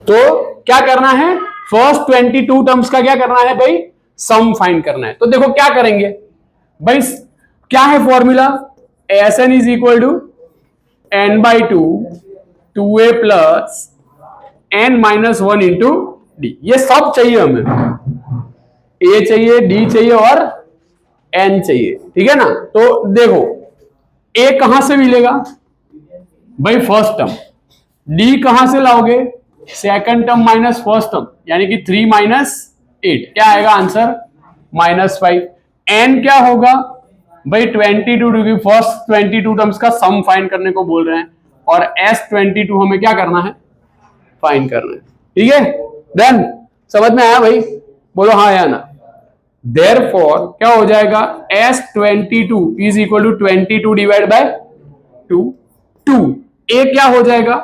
तो क्या करना है, फर्स्ट 22 टर्म्स का क्या करना है भाई, सम फाइंड करना है। तो देखो क्या करेंगे भाई, क्या है formula, S n is equal to n by two a plus n minus one into d. ये सब चाहिए हमें, ए चाहिए, डी चाहिए और एन चाहिए, ठीक है ना। तो देखो ए कहां से मिलेगा भाई, फर्स्ट टर्म। डी कहां से लाओगे, second term minus first term, यानी कि 3 माइनस 8, क्या आएगा आंसर, -5। एन क्या होगा भाई, 22, क्योंकि फर्स्ट 22 टर्म्स का सम फाइंड करने को बोल रहे हैं, और S22 हमें क्या करना है, फाइंड करना है, ठीक है। देन समझ में आया भाई, बोलो हाँ या ना। देयरफॉर क्या हो जाएगा, S22 is equal to 22 divide by 2, a क्या हो जाएगा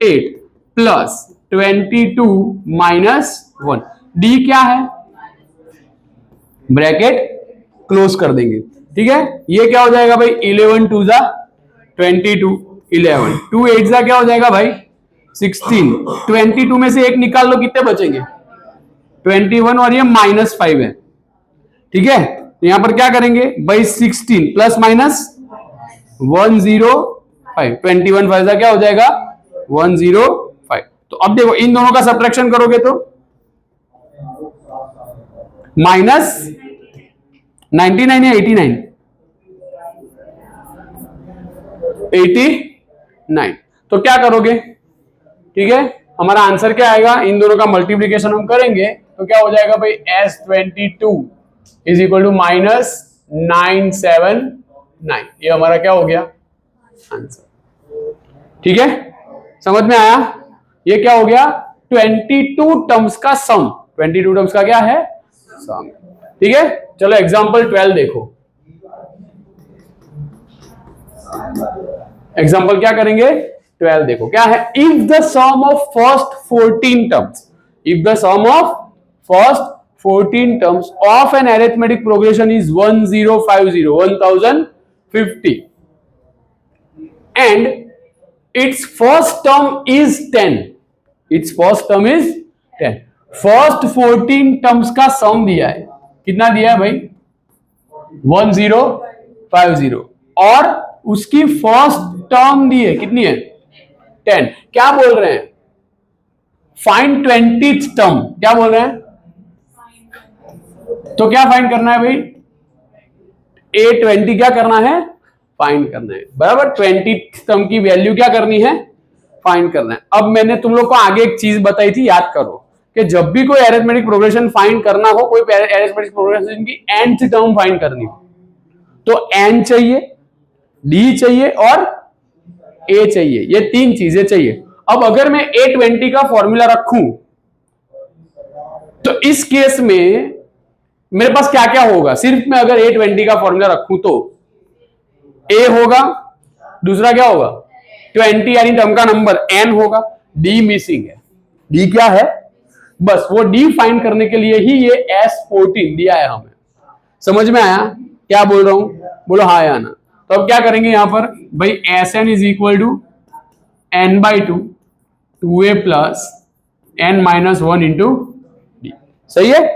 8 प्लस 22 माइनस 1, डी क्या है, ब्रैकेट क्लोज कर देंगे, ठीक है। ये क्या हो जाएगा भाई, 11 2 जा 22, 11 2 8 जा क्या हो जाएगा भाई 16, 22 में से एक निकाल लो, कितने बचेंगे 21, और ये -5 है, ठीक है। तो यहां पर क्या करेंगे भाई, 16 प्लस माइनस 105, 21 5 क्या हो जाएगा 105। तो अब देखो इन दोनों का सब्ट्रैक्शन करोगे तो माइनस 99 या 89, 89। तो क्या करोगे, ठीक है, हमारा आंसर क्या आएगा, इन दोनों का मल्टीप्लीकेशन हम करेंगे तो क्या हो जाएगा भाई, S22 इज इक्वल टू -979। ये हमारा क्या हो गया आंसर, ठीक है, समझ में आया। ये क्या हो गया, 22 टर्म्स का सम, 22 टर्म्स का क्या है सम, ठीक है। चलो एग्जांपल 12 देखो, एग्जांपल क्या करेंगे 12 देखो, क्या है, if the sum of first 14 terms, if the sum of first 14 terms of an arithmetic progression is 1050 and its first term is 10, its first term is 10, first 14 terms का सम दिया है, कितना दिया है भाई 1050, और उसकी फर्स्ट टर्म दी है, कितनी है 10। क्या बोल रहे हैं, फाइंड 20th टर्म, क्या बोल रहे हैं, तो क्या फाइंड करना है भाई, A20 क्या करना है, फाइंड करना है, बराबर। 20th टर्म की वैल्यू क्या करनी है, फाइंड करना है। अब मैंने तुम लोग को आगे एक चीज बताई थी, याद करो, कि जब भी कोई अरिथमेटिक प्रोग्रेशन फाइंड करना हो, कोई अरिथमेटिक प्रोग्रेशन की nth टर्म फाइंड करनी हो, तो n चाहिए, d चाहिए और a चाहिए, ये तीन चीजें चाहिए। अब अगर मैं A20 का फॉर्मूला रखूं, तो इस केस में मेरे पास क्या क्या होगा, सिर्फ मैं अगर A20 का फॉर्मूला रखूं तो A होगा, दूसरा क्या होगा 20 यानी टर्म का नंबर n होगा, D मिसिंग है, D क्या है, बस वो D फाइंड करने के लिए ही ये S14 दिया है हमें। समझ में आया क्या बोल रहा हूं, बोलो हाँ या ना। तो अब क्या करेंगे यहां पर भाई, Sn is equal to n/2 2a plus n minus 1 into d, सही है,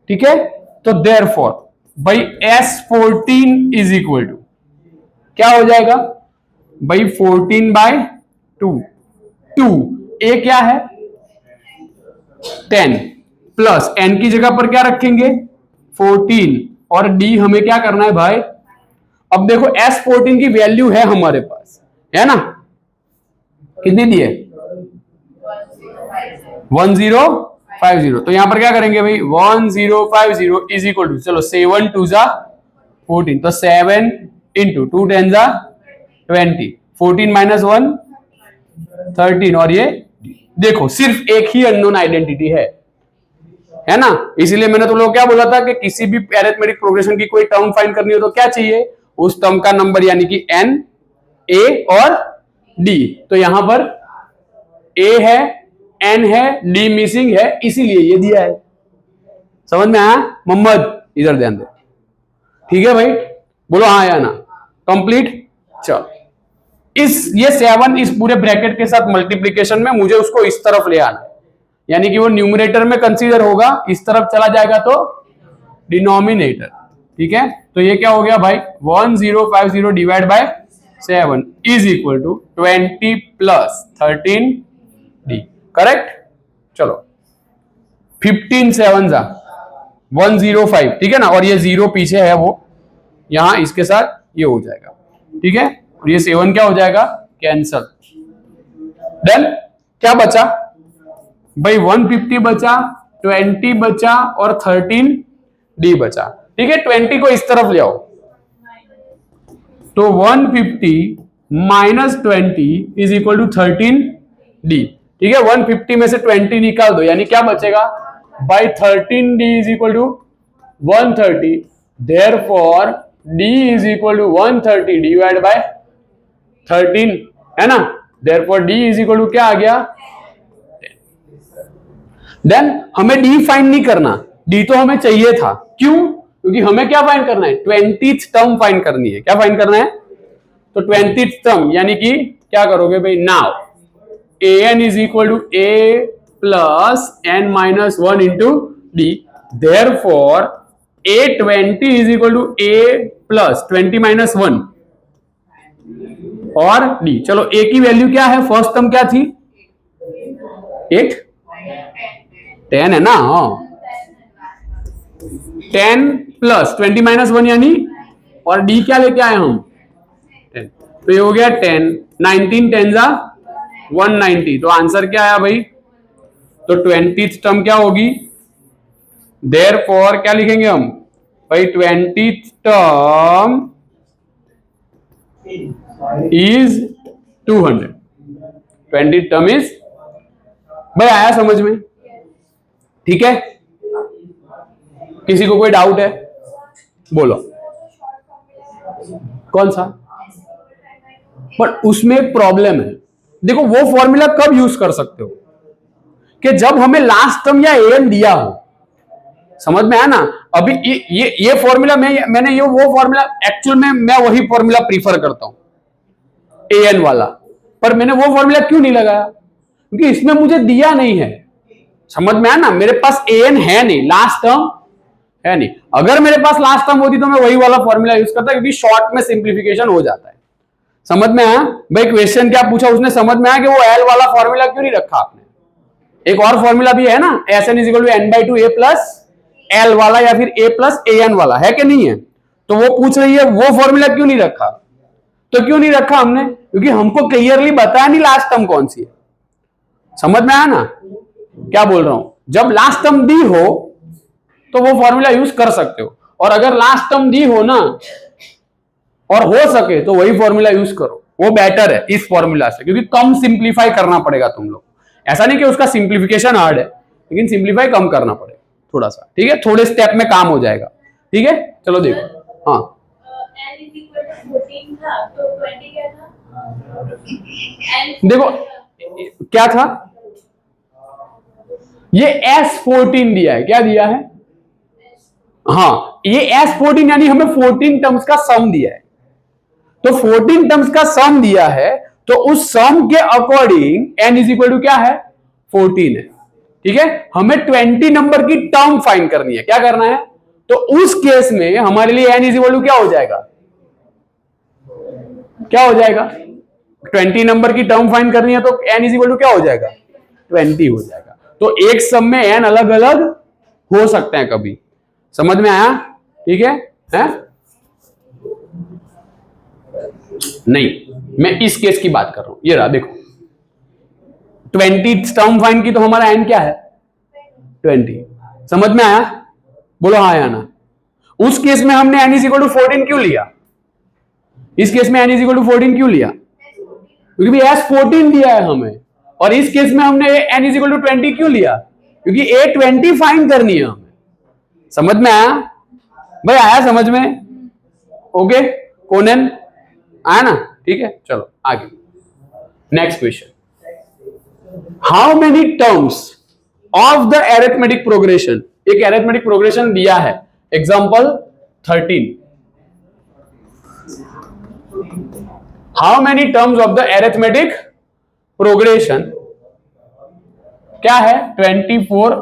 ठीक है। तो देयरफॉर भाई S14 इज इक्वल टू क्या हो जाएगा भाई 14/2, 2 a क्या है 10 प्लस n की जगह पर क्या रखेंगे 14, और d हमें क्या करना है भाई, अब देखो S14 की वैल्यू है हमारे पास, है ना, कितनी दी है 1050। तो यहां पर क्या करेंगे भाई 1050 इज इक्वल टू, चलो 7 2 जा 14, तो 7 इंटू 2 10 जा 20, 14 माइनस 1 13, और ये देखो सिर्फ एक ही अननोन आइडेंटिटी है ना। इसीलिए मैंने तुम लोग क्या बोला था कि किसी भी अरिथमेटिक प्रोग्रेशन की कोई टर्म फाइंड करनी हो तो क्या चाहिए, उस टर्म का नंबर, यानी कि n, a और d। तो यहां पर a है, n है, d मिसिंग है, इसीलिए ये दिया है। समझ में आया मोहम्मद, इधर ध्यान दे, ठीक है भाई, बोलो हाँ या ना, कंप्लीट। चलो ये 7 इस पूरे ब्रैकेट के साथ मल्टीप्लीकेशन में मुझे उसको इस तरफ ले आना, यानी कि वो न्यूमरेटर में कंसीडर होगा, इस तरफ चला जाएगा तो डिनोमिनेटर। ठीक है, तो ये क्या हो गया भाई, 1050 divide by 7 is equal to 20 plus 13d। Correct. चलो 15 7 105, ठीक है ना, और ये 0 पीछे है वो यहां इसके साथ ये हो जाएगा। ठीक है, और ये 7 क्या हो जाएगा, कैंसल। देन क्या बचा भाई, 150 बचा, 20 बचा और 13d बचा। ठीक है, 20 को इस तरफ ले आओ तो 150 minus 20 is equal to 13d। ठीक है, 150 में से 20 निकाल दो, यानी क्या बचेगा by 13d is equal to 130। Therefore d is equal to 130 divide by 13, है ना। Therefore d is equal to क्या आ गया, 10। देन हमें d फाइंड नहीं करना, d तो हमें चाहिए था, क्यों, क्योंकि हमें क्या फाइंड करना है, 20th टर्म फाइंड करनी है। क्या फाइंड करना है, तो 20th टर्म, यानी कि क्या करोगे भाई, now an is equal to a plus n minus 1 into d. Therefore a20 is equal to a plus 20 minus 1 और d। चलो a की वैल्यू क्या है, फर्स्ट टर्म क्या थी, 8 10 है ना, हाँ 10 प्लस 20 माइनस 1 यानी, और d क्या लेके आए हम 10, तो ये हो गया 10, 19 10 जा 190। तो आंसर क्या आया भाई, तो 20th टर्म क्या होगी, देयरफॉर क्या लिखेंगे हम भाई, 20th term is 200। 20th term is, भाई आया समझ में, ठीक है। किसी को कोई डाउट है, बोलो कौन सा, बट उसमें एक प्रॉब्लम है। देखो वो फॉर्मूला कब यूज कर सकते हो, कि जब हमें लास्ट टर्म या एन दिया हो, समझ में आया ना। अभी ये फॉर्मूला मैंने ये वो फॉर्मूला, एक्चुअल में मैं वही फॉर्मूला प्रीफर करता हूं एन वाला, पर मैंने वो फॉर्मूला क्यों नहीं लगाया, क्योंकि इसमें मुझे दिया नहीं है, समझ में आया ना। मेरे पास एन है नहीं, लास्ट टर्म है नहीं। अगर मेरे पास लास्ट टर्म होती तो मैं वही वाला फॉर्मूला यूज करता, क्योंकि शॉर्ट में सिंप्लीफिकेशन हो जाता है। समझ में आया भाई, क्वेश्चन क्या पूछा उसने, समझ में आया कि वो एल वाला फॉर्मूला क्यों नहीं रखा आपने। एक और फॉर्मूला भी है ना, s n is equal to n by two a plus l वाला, या फिर ए प्लस ए एन वाला, है कि नहीं है। तो वो पूछ रही है वो फॉर्मूला क्यों नहीं रखा, तो क्यों नहीं रखा हमने, क्योंकि हमको क्लियरली बताया नहीं लास्ट टर्म कौन सी है। समझ में आया ना क्या बोल रहा हूं, जब लास्ट टर्म दी हो तो वो फॉर्मूला यूज कर सकते हो, और अगर लास्ट टर्म दी हो ना और हो सके तो वही फॉर्मूला यूज करो, वो बेटर है इस फॉर्मूला से, क्योंकि कम सिंप्लीफाई करना पड़ेगा तुम लोग। ऐसा नहीं कि उसका सिंप्लीफिकेशन हार्ड है, लेकिन सिंप्लीफाई कम करना पड़ेगा थोड़ा सा, ठीक है, थोड़े स्टेप में काम हो जाएगा। ठीक है, चलो देखो, हाँ देखो क्या था, ये S14 दिया है, क्या दिया है, हाँ ये S14 यानी हमें 14 टर्म्स का सम दिया है। तो 14 टर्म्स का सम दिया है, तो उस सम के according n is equal to क्या है 14 है। ठीक है, हमें 20 नंबर की टर्म फाइंड करनी है, क्या करना है, तो उस केस में हमारे लिए n इज इक्वल टू क्या हो जाएगा, क्या हो जाएगा, 20 नंबर की टर्म फाइंड करनी है तो n इज इक्वल टू क्या हो जाएगा 20 हो जाएगा। तो एक सम में n अलग अलग हो सकते हैं कभी, समझ में आया, ठीक है? नहीं, मैं इस केस की बात कर रहा हूं, ये रहा देखो 20 टर्म फाइंड की, तो हमारा n क्या है 20, समझ में आया, बोलो हाँ या ना। उस केस में हमने n इज इक्वल टू 14 क्यों लिया, इस केस में n इज इक्वल टू 14 क्यों लिया, क्योंकि S14 दिया है हमें, और इस केस में हमने n इज इक्वल टू 20 क्यों लिया, क्योंकि A20 फाइंड करनी है हमें। समझ में आया भाई, आया समझ में, ओके कोनेन आया ना, ठीक है, चलो आगे next question. How many terms of the arithmetic progression, एक अरिथमेटिक प्रोग्रेशन दिया है, example 13। How many terms of the arithmetic progression, क्या है 24,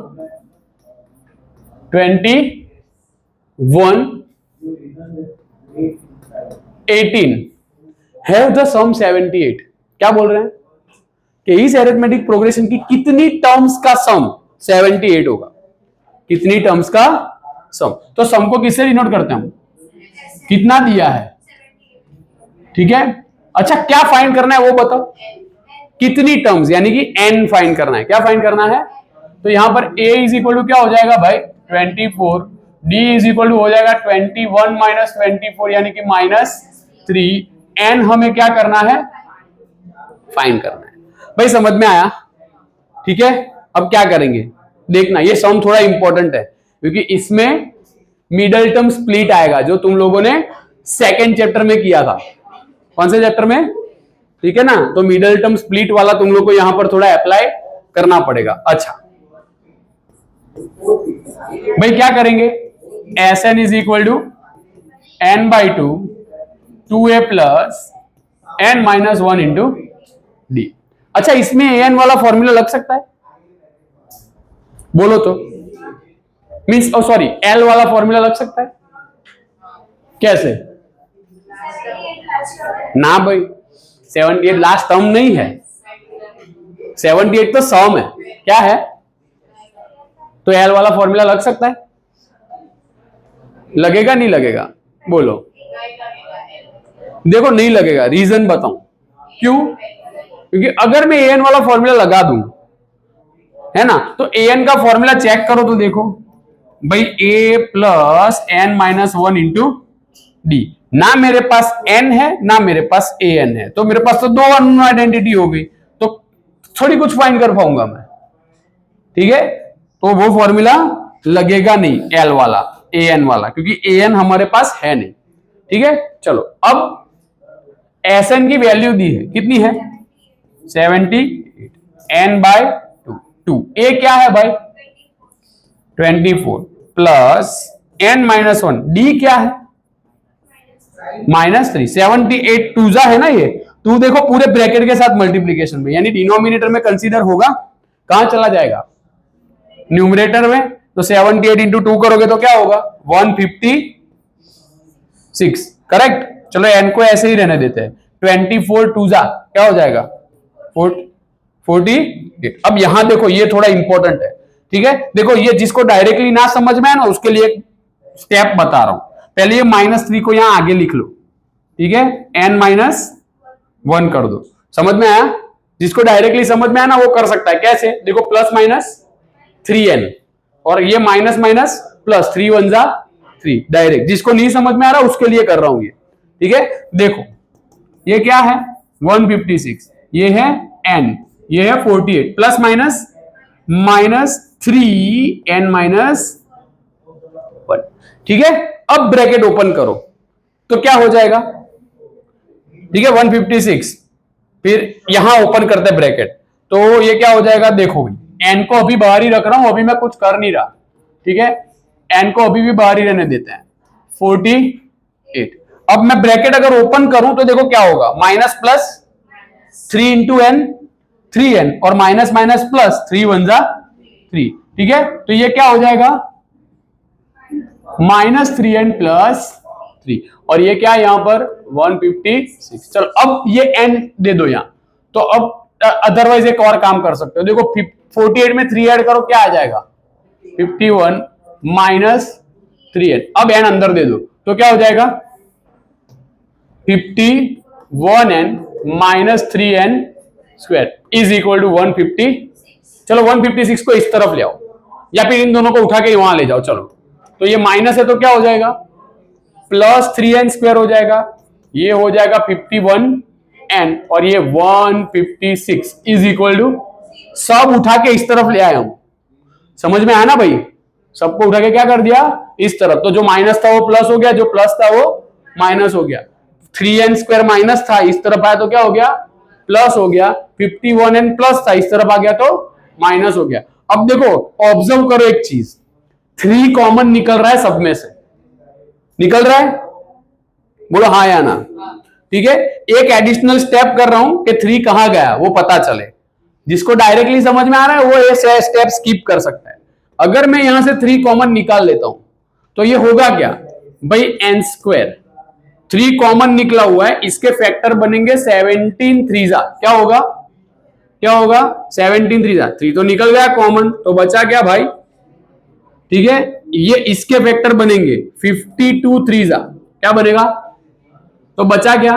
21, 18 हैव द सम 78। क्या बोल रहे हैं कि इस एरिथमेटिक प्रोग्रेशन की कितनी टर्म्स का सम 78 होगा, कितनी टर्म्स का सम। तो सम को किससे डिनोट करते हैं हम, कितना दिया है, ठीक है। अच्छा क्या फाइंड करना है वो बताओ, कितनी टर्म्स, यानी कि n फाइंड करना है। क्या फाइंड करना है, तो यहां पर a इज इक्वल टू क्या हो जाएगा भाई 24, d इज इक्वल टू हो जाएगा 21 माइनस 24 यानी कि -3, n हमें क्या करना है, फाइंड करना है। भाई समझ में आया, ठीक है। अब क्या करेंगे देखना, ये सम थोड़ा इंपॉर्टेंट है क्योंकि इसमें मिडल टर्म स्प्लिट आएगा जो तुम लोगों ने सेकेंड चैप्टर में किया था। कौन से चैप्टर में, ठीक है ना। तो मिडल टर्म स्प्लिट वाला तुम लोग को यहां पर थोड़ा अप्लाई करना पड़ेगा। अच्छा भाई क्या करेंगे, Sn is equal to n/2 2a plus n-1 into d. अच्छा इसमें an वाला फॉर्मूला लग सकता है, बोलो तो, मीन्स सॉरी L वाला फॉर्मूला लग सकता है, कैसे ना भाई 78 लास्ट टर्म नहीं है, 78 तो सम है, क्या है, तो L वाला फॉर्मूला लग सकता है, लगेगा नहीं लगेगा, बोलो। देखो नहीं लगेगा, रीजन बताऊं क्यों, क्योंकि अगर मैं an वाला फॉर्मूला लगा दूं, है ना, तो an का फॉर्मूला चेक करो तो देखो भाई a plus n-1 into D. ना मेरे पास n है ना मेरे पास an है, तो मेरे पास तो दो अननोन आइडेंटिटी हो गई, तो थोड़ी कुछ फाइंड कर पाऊंगा मैं, ठीक है। तो वो फॉर्मूला लगेगा नहीं L वाला, an वाला, क्योंकि an हमारे पास है नहीं, ठीक है। चलो अब Sn की वैल्यू दी है, कितनी है 78, n/2, a क्या है भाई 24 प्लस n-1, d क्या है -3, 78 टूजा है ना, ये टू देखो पूरे ब्रैकेट के साथ मल्टीप्लीकेशन में, यानी डिनोमिनेटर में कंसीडर होगा, कहां चला जाएगा न्यूमरेटर में, तो 78 इंटू 2 करोगे तो क्या होगा 156, करेक्ट। चलो n को ऐसे ही रहने देते हैं, 24 टूजा क्या हो जाएगा 48। अब यहां देखो ये थोड़ा इंपॉर्टेंट है, ठीक है। देखो ये जिसको डायरेक्टली ना समझ में आए ना उसके लिए स्टेप बता रहा हूं, पहले ये -3 को यहां आगे लिख लो, ठीक है, n-1 कर दो, समझ में आया। जिसको डायरेक्टली समझ में आया ना वो कर सकता है, कैसे देखो +-3n और ये माइनस माइनस प्लस 3 1 जा 3, डायरेक्ट। जिसको नहीं समझ में आ रहा उसके लिए कर रहा हूं ये, ठीक है। देखो ये क्या है 156, ये है n, ये है 48 प्लस माइनस -3n-1, ठीक है। अब ब्रैकेट ओपन करो तो क्या हो जाएगा, ठीक है 156, फिर यहां ओपन करते हैं ब्रैकेट, तो ये क्या हो जाएगा देखो n को अभी बाहर ही रख रहा हूं, अभी मैं कुछ कर नहीं रहा, ठीक है, n को अभी भी बाहर ही रहने देते हैं 48। अब मैं ब्रैकेट अगर ओपन करूं तो देखो क्या होगा minus plus 3 into n 3n और माइनस माइनस प्लस 3 1 जा 3, ठीक है। तो ये क्या हो जाएगा -3n प्लस 3 और ये क्या है यहां पर 156। चलो अब ये n दे दो यहां, तो अब अदरवाइज एक और काम कर सकते हो, देखो 48 में 3 ऐड करो क्या आ जाएगा 51 माइनस 3n, अब n अंदर दे दो तो क्या हो जाएगा 51n minus 3n square is equal to 150। चलो 156 को इस तरफ ले आओ या फिर इन दोनों को उठा के वहां ले जाओ, चलो तो ये माइनस है तो क्या हो जाएगा प्लस 3n स्क्वायर हो जाएगा, ये हो जाएगा 51n और ये 156 इज इक्वल टू, सब उठा के इस तरफ ले आया हूं, समझ में आया ना भाई, सबको उठा के क्या कर दिया इस तरफ, तो जो माइनस था वो प्लस हो गया, जो प्लस था वो माइनस हो गया, 3n स्क्वायर माइनस था इस तरफ आया तो क्या हो गया प्लस हो गया, 51n प्लस था इस तरफ आ गया तो माइनस हो गया। अब देखो ऑब्जर्व करो एक चीज, 3 कॉमन निकल रहा है सब में से, निकल रहा है, बोलो हाँ या ना, ठीक है, एक एडिशनल स्टेप कर रहा हूं कि 3 कहां गया वो पता चले। जिसको डायरेक्टली समझ में आ रहा है वो ये स्टेप स्किप कर सकता है। अगर मैं यहां से 3 कॉमन निकाल लेता हूं तो ये होगा क्या भाई, एन स्क्वायर। 3 कॉमन निकला हुआ है, इसके फैक्टर बनेंगे 17 थ्रीजा। क्या होगा, क्या होगा, 17 थ्रीजा। 3 तो निकल गया कॉमन, तो बचा क्या भाई, ठीक है, ये इसके फैक्टर बनेंगे 52 थ्रीजा। क्या बनेगा, तो बचा क्या,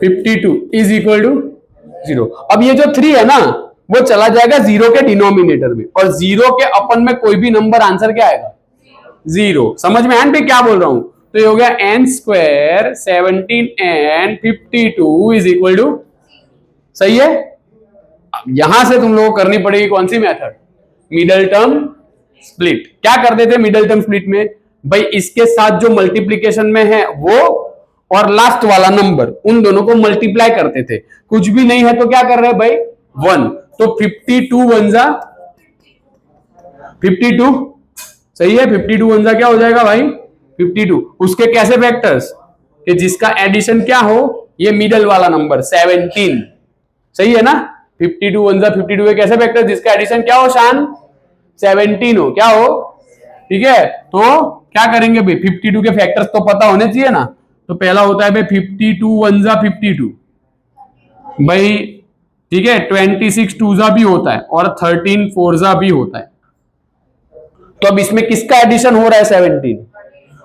52 इज इक्वल टू 0। अब ये जो 3 है ना वो चला जाएगा 0 के डिनोमिनेटर में, और 0 के अपन में कोई भी नंबर आंसर क्या आएगा, 0। समझ में एन पे क्या बोल रहा हूं, तो ये हो गया n square 17 n 52 is equal to, सही है। यहां से तुम लोगों को करनी पड़ेगी कौन सी मेथड, मिडल टर्म स्प्लिट। क्या करते थे मिडल टर्म स्प्लिट में भाई, इसके साथ जो मल्टीप्लीकेशन में है वो और लास्ट वाला नंबर, उन दोनों को मल्टीप्लाई करते थे। कुछ भी नहीं है तो क्या कर रहे हैं भाई, 1। तो 52 वन जा 52, सही है, 52 वन जा क्या हो जाएगा भाई 52। उसके कैसे फैक्टर्स, कि जिसका एडिशन क्या हो, ये मिडल वाला नंबर 17, सही है ना। 52 वन जा 52 के कैसे फैक्टर, जिसका एडिशन क्या हो शान, 17 हो, क्या हो, ठीक है। तो क्या करेंगे भाई, 52 के फैक्टर्स तो पता होने चाहिए ना। तो पहला होता है भाई 52 वन जा 52 भाई, ठीक है, 26 टू जा भी होता है और 13 फोर जा भी होता है। तो अब इसमें किसका एडिशन हो रहा है 17,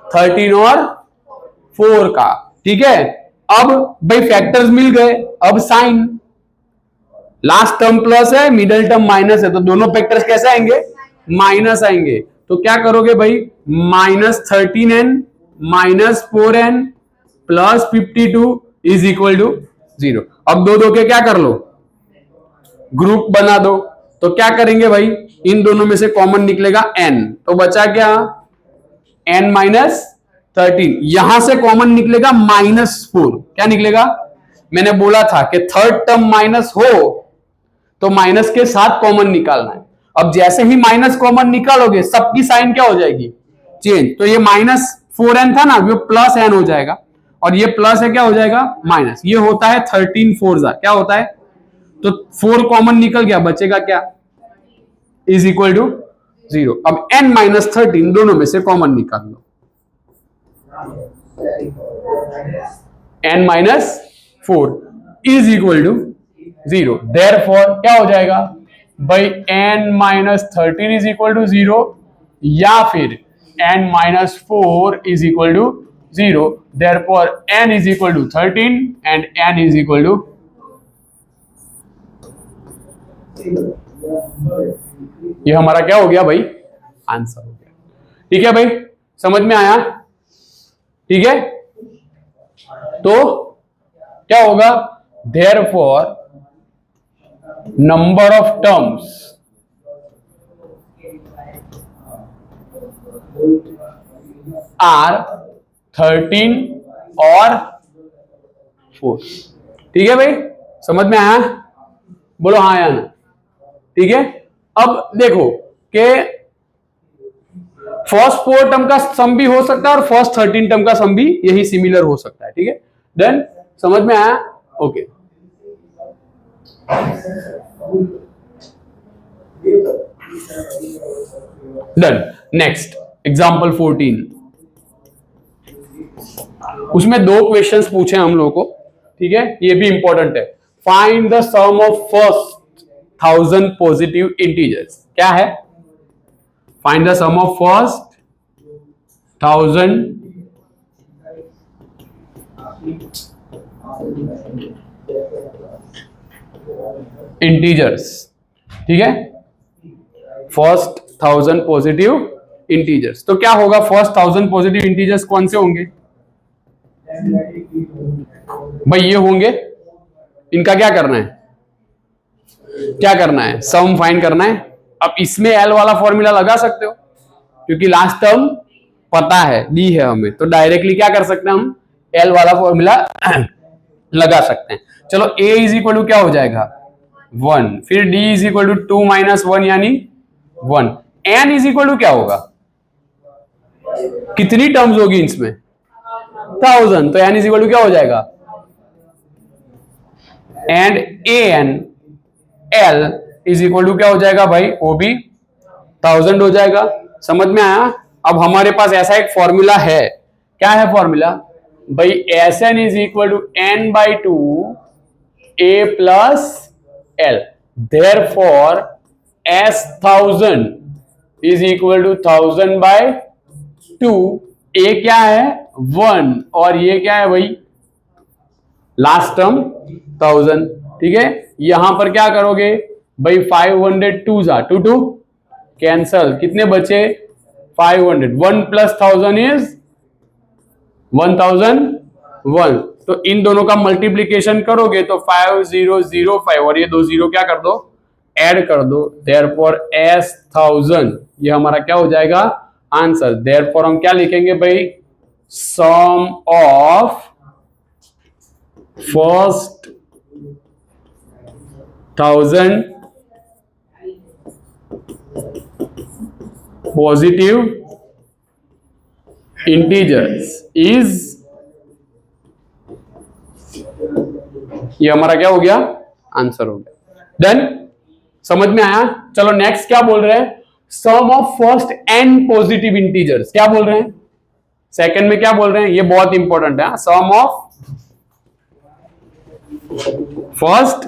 13 और 4 का, ठीक है। अब भाई फैक्टर्स मिल गए, अब साइन, लास्ट टर्म प्लस है, मिडल टर्म माइनस है, तो दोनों फैक्टर्स कैसे आएंगे, माइनस आएंगे। तो क्या करोगे भाई, -13n -4n plus 52 is equal to 0। अब दो के क्या कर लो, ग्रुप बना दो। तो क्या करेंगे भाई, इन दोनों में से कॉमन निकलेगा n, तो बचा क्या, n -13। यहां से कॉमन निकलेगा -4। क्या निकलेगा, मैंने बोला था कि थर्ड टर्म माइनस हो तो माइनस के साथ कॉमन निकालना है। अब जैसे ही माइनस कॉमन निकालोगे सबकी साइन क्या हो जाएगी, चेंज। तो ये -4n था ना, वो +n हो जाएगा, और ये प्लस है क्या हो जाएगा माइनस। ये होता है 13 फोर जा, क्या होता है, तो 4 कॉमन निकल गया, बचेगा क्या, इज इक्वल टू 0। अब n -13 दोनों में से कॉमन निकाल लो, n -4 is equal to 0। Therefore क्या हो जाएगा भाई, n -13 इज इक्वल टू 0, या फिर n -4 is equal to 0। Therefore n is equal to 13 and n is equal to, ये हमारा क्या हो गया भाई, आंसर हो गया। ठीक है भाई, समझ में आया, ठीक है। तो क्या होगा, therefore number of terms are 13 और 4। ठीक है भाई, समझ में आया, बोलो हाँ या ना, ठीक है। अब देखो कि फर्स्ट 4 टर्म का सम भी हो सकता है और फर्स्ट 13 टर्म का सम भी यही सिमिलर हो सकता है, ठीक है। देन समझ में आया, ओके। डन। नेक्स्ट एग्जांपल 14, उसमें 2 क्वेश्चंस पूछे हम लोगों को, ठीक है, ये भी इंपॉर्टेंट है। Find the sum of first 1000 positive integers. क्या है, find the sum of first 1000 integers, ठीक है, फर्स्ट 1000 पॉजिटिव इंटीजर्स। तो क्या होगा, फर्स्ट 1000 पॉजिटिव इंटीजर्स कौन से होंगे भाई, ये होंगे। इनका क्या करना है, क्या करना है, सम फाइंड करना है। अब इसमें एल वाला फॉर्मूला लगा सकते हो, क्योंकि लास्ट टर्म पता है, दी है हमें, तो डायरेक्टली क्या कर सकते हैं हम, एल वाला फॉर्मूला लगा सकते हैं। चलो a इज इक्वल टू क्या हो जाएगा 1, फिर d इज इक्वल टू 2 - 1 यानी 1, n इज इक्वल टू क्या होगा, कितनी टर्म्स होगी इसमें, 1000, तो n इज इक्वल टू क्या हो जाएगा, and an l is equal to क्या हो जाएगा भाई, वो भी 1000 हो जाएगा। समझ में आया। अब हमारे पास ऐसा एक फॉर्मूला है, क्या है फॉर्मूला भाई, Sn is equal to n by two a plus l, therefore S1000 is equal to 1000 by 2, a क्या है 1 और ये क्या है भाई लास्ट टर्म 1000। ठीक है, यहां पर क्या करोगे भाई, 500 2 जा 2 2 कैंसल, कितने बचे 500, 1 प्लस 1000 इज 1001, तो इन दोनों का मल्टीप्लीकेशन करोगे तो 5005 और ये 2 जीरो क्या कर दो, ऐड कर दो, देयरफॉर S1000 ये हमारा क्या हो जाएगा आंसर। देयरफॉर हम क्या लिखेंगे भाई, sum of first 1000 positive integers is, ये हमारा क्या हो गया आंसर हो गया। डन, समझ में आया। चलो नेक्स्ट क्या बोल रहे हैं, sum of first n positive integers, क्या बोल रहे हैं सेकंड में क्या बोल रहे हैं, ये बहुत इंपॉर्टेंट है। Sum of first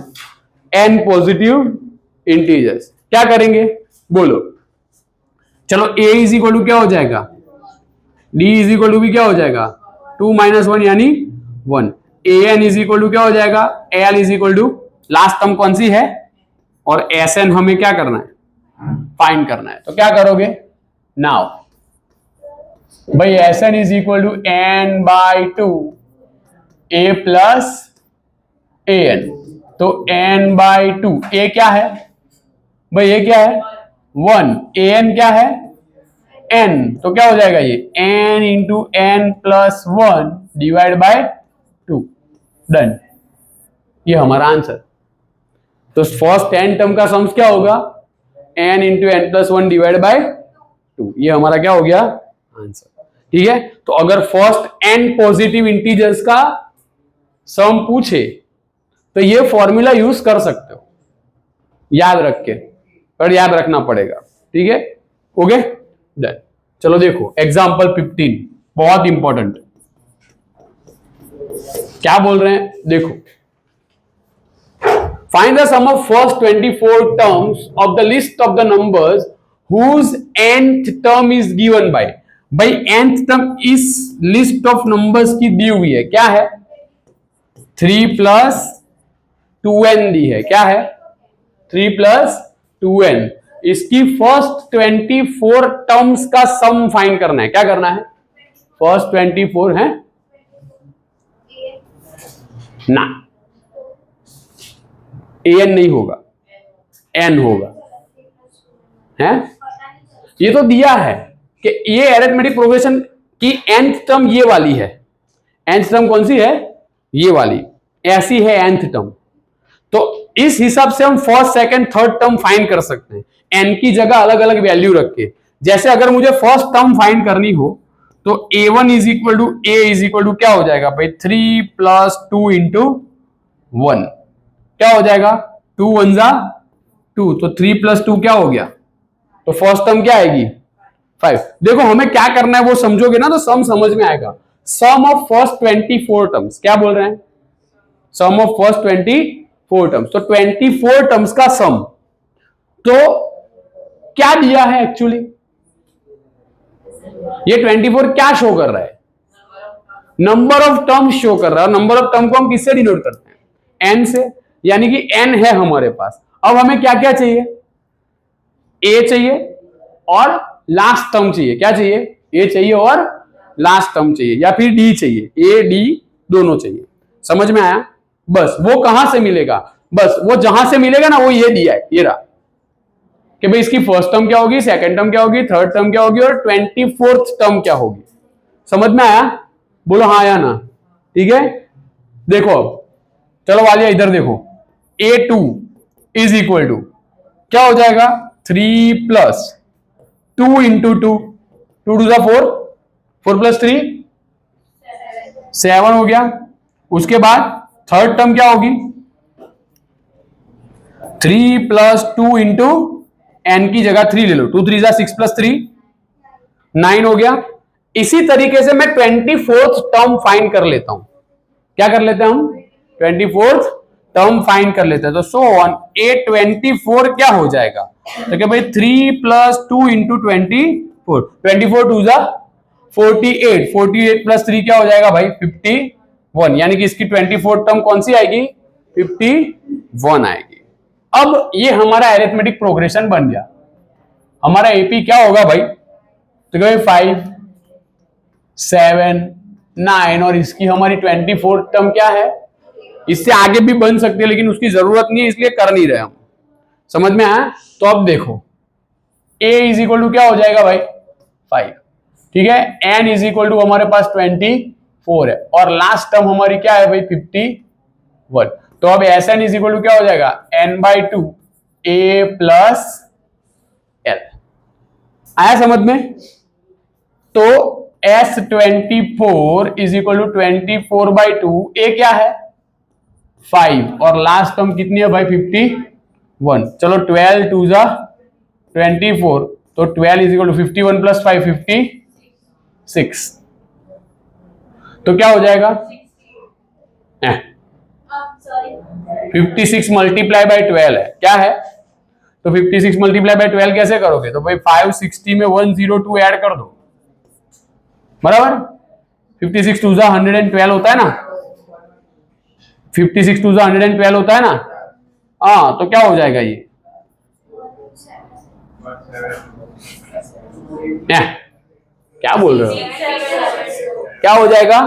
n positive integers, क्या करेंगे बोलो। चलो a इज इक्वल टू क्या हो जाएगा, d इज इक्वल टू भी क्या हो जाएगा 2 माइनस 1 यानी 1, an इज इक्वल टू क्या हो जाएगा, al is equal to last term कौन सी है, और sn हमें क्या करना है फाइंड करना है। तो क्या करोगे नाउ भाई, sn is equal to n by 2 a plus an, तो n बाई 2 a क्या है भाई, ये क्या है 1, an क्या है n, तो क्या हो जाएगा ये n into n plus 1 divide by 2, done, ये हमारा आंसर। तो फर्स्ट n टर्म का सम्स क्या होगा, n into n plus 1 divide by 2, ये हमारा क्या हो गया आंसर। ठीक है, तो अगर फर्स्ट n पॉजिटिव इंटीजर्स का सम पूछे तो ये फॉर्मूला यूज कर सकते हो, याद रख के, पर याद रखना पड़ेगा। ठीक है, ओके डन। चलो देखो एग्जांपल 15, बहुत इंपॉर्टेंट, क्या बोल रहे हैं देखो, find the sum of first 24 terms of the list of the numbers whose nth term is given by, भाई nth टर्म इस लिस्ट ऑफ नंबर्स की दी हुई है, क्या है 3 प्लस 2n दी है, क्या है 3 प्लस 2n, इसकी फर्स्ट 24 टर्म्स का सम फाइंड करना है। क्या करना है, फर्स्ट 24 है ना, an नहीं होगा n होगा, है ये तो दिया है कि ये अरिथमेटिक प्रोग्रेशन की nth टर्म ये वाली है, nth टर्म कौन सी है ये वाली, ऐसी है nth टर्म, तो इस हिसाब से हम first second third term find कर सकते हैं n की जगह अलग अलग वैल्यू रख के। जैसे अगर मुझे फर्स्ट टर्म फाइंड करनी हो तो a1 is equal to a is equal to क्या हो जाएगा भाई 3 प्लस 2 इंटू 1, क्या हो जाएगा 2 1 जा 2, तो 3 प्लस 2 क्या हो गया, तो फर्स्ट टर्म क्या आएगी 5। देखो हमें क्या करना है वो समझोगे ना तो सम समझ में आएगा। सम ऑफ फर्स्ट 24 टर्म्स, क्या बोल रहे हैं सम ऑफ फर्स्ट 24 टर्म्स, तो 24 टर्म्स का सम, तो क्या दिया है एक्चुअली, ये 24 क्या शो कर रहा है, नंबर ऑफ टर्म शो कर रहा है। नंबर ऑफ टर्म को हम किससे डिनोट करते हैं n से, यानी कि n है हमारे पास। अब हमें क्या क्या चाहिए, a चाहिए और लास्ट टर्म चाहिए, क्या चाहिए a चाहिए और लास्ट टर्म चाहिए, या फिर d चाहिए, a d दोनों चाहिए। समझ में आया, बस वो कहां से मिलेगा, बस वो जहां से मिलेगा ना वो ये दिया है, ये रहा कि भाई इसकी फर्स्ट टर्म क्या होगी, सेकंड टर्म क्या होगी, थर्ड टर्म क्या होगी और 24th टर्म क्या होगी। समझ में आया, बोलो हाँ या ना। ठीक है, देखो अब चलो वालिया इधर देखो, a2 इज इक्वल टू क्या हो जाएगा 3 प्लस 2 इंटू 2, 2 2 4, 4 प्लस 3 7 हो गया। उसके बाद थर्ड टर्म क्या होगी, 3 प्लस 2 इंटू एन की जगह 3 ले लो, 2 3 जा 6 प्लस 3 9 हो गया। इसी तरीके से मैं 24th टर्म फाइंड कर लेता हूं। क्या कर लेते हैं हम, 24th टर्म फाइंड कर लेते हैं। तो सो ऑन A24 क्या हो जाएगा, तो क्या भाई 3 प्लस 2 इंटू 24, 24 2 जा 48, 48 प्लस 3 क्या हो जाएगा भाई 51, यानी कि इसकी 24th टर्म कौन सी आएगी, 51 आएगी। अब ये हमारा एरिथमेटिक प्रोग्रेशन बन गया। हमारा एपी क्या होगा भाई, तो क्या 5 7 9 और इसकी हमारी 24th टर्म क्या है, इससे आगे भी बन सकती है लेकिन उसकी जरूरत नहीं है इसलिए कर नहीं रहे हम। समझ में आया। तो अब देखो a इज इक्वल टू क्या हो जाएगा भाई 5, ठीक है। n इज इक्वल टू हमारे पास 24 है और लास्ट टर्म हमारी क्या है भाई 51। तो अब Sn इज इक्वल टू क्या हो जाएगा n/2 a प्लस l। आया समझ में। तो S24 is equal to 24/2, a क्या है 5 और लास्ट टर्म कितनी है भाई 51। चलो 12 2 जा 24, तो 12 इज इक्वल टू 51 प्लस 5 56। तो क्या हो जाएगा 56 मल्टीप्लाई बाय 12 है, क्या है। तो 56 मल्टीप्लाई बाय 12 कैसे करोगे, तो भाई 560 में 102 ऐड कर दो, बराबर। 56 2 जा 112 होता है ना, 56 2 जा 112 होता है ना। हाँ तो क्या हो जाएगा ये क्या बोल रहे हो, क्या हो जाएगा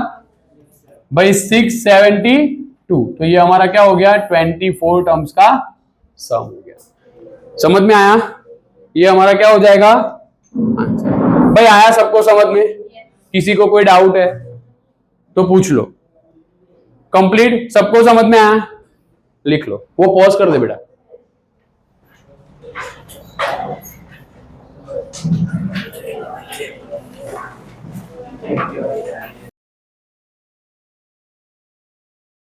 भाई 672। तो ये हमारा क्या हो गया 24 टर्म्स का सम हो गया। समझ में आया, ये हमारा क्या हो जाएगा भाई। आया सबको समझ में, किसी को कोई डाउट है तो पूछ लो। कंप्लीट, सबको समझ में आया, लिख लो। वो पॉज कर दे बेटा।